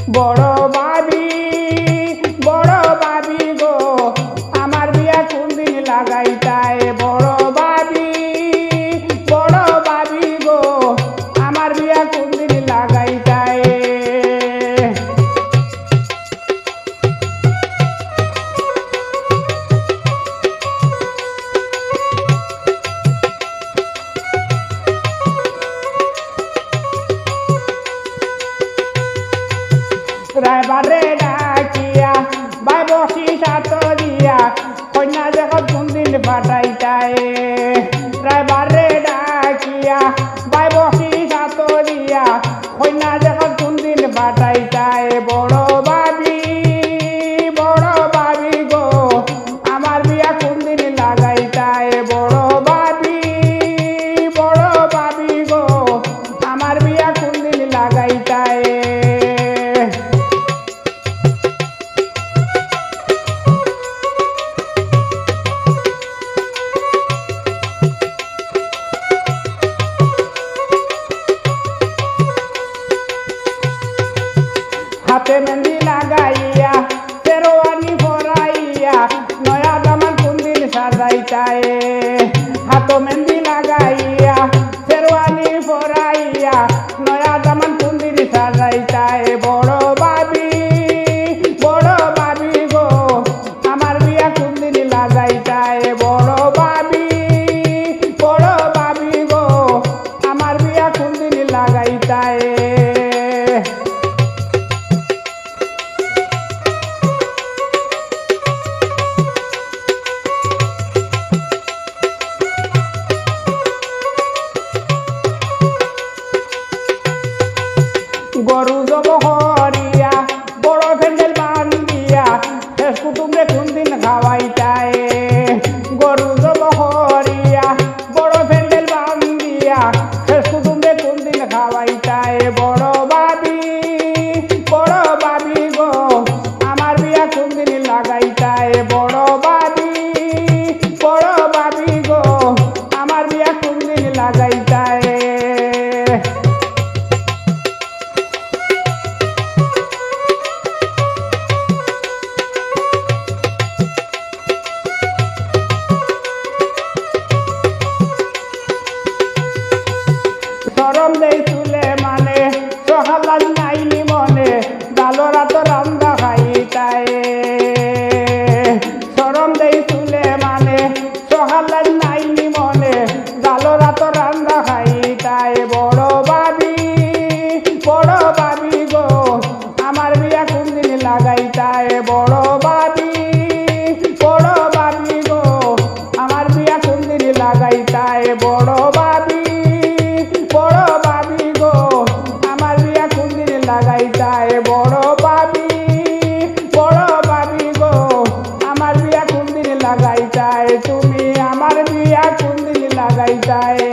বড় ভাবি গো আমার বিয়া কোন দিন লাগাইতায় বড় ভাবি গো আমার বিয়া কোন দিন লাগাইতায় রায়বারে ডাকিয়া বাই বসি সাত দিয়া কন্যা জগৎ কোন দিন পাঠাইতায় রায়বারে ডাকিয়া বাই বসি সাত দিয়া কন্যা জগৎ কোন দিন পাঠাইতায় বড় ভাবি গো আমার বিয়া কোন দিন লাগাইতায় বড় ভাবি গো আমার বিয়া কোন দিন লাগাইতায় হাতে মেহেন্দি লাগাইয়া শেরওয়ানি পরাইয়া নয়া জামা কোন দিন সাজাইতায় হাতে মেহেন্দি লাগাইয়া শেরওয়ানি পরাইয়া নয়া জামা কোন দিন সাজাইতায় বড় ভাবি গো আমার বিয়া কোন দিন লাগাইতায় বড় ভাবি গো আমার বিয়া কোন দিন লাগাইতায় গরু জবহরিয়া বড় ফেন্ডেল বান্ধিয়া শেষ কুটুমরে কোন দিন খাওয়াইতায় গরু জবহরিয়া বড় ফেন্ডেল বান্ধিয়া শেষ কুটুমরে কোন দিন খাওয়াইতায় বড় ভাবি গো আমার বিয়া কোন দিন লাগাইতায় বড় ভাবি গো আমার বিয়া কোন দিন লাগাইতায় শরম দেই চুলে মানে সহালাল নাইনি মনে ডালরা তো রান্দা খাইতায় শরম দেই চুলে মানে সহালাল নাইনি মনে ডালরা তো রান্দা খাইতায় বড় ভাবি গো আমার বিয়া কোন দিন লাগাইতায় বড় ভাবি গো আমার বিয়া কোন দিন লাগাইতায় বড় ভাবি গো আমার বিয়া কোন দিন লাগাইতায় বড় ভাবি গো আমার বিয়া কোন দিন লাগাইতায় তুমি আমার বিয়া কোন দিন লাগাইতায়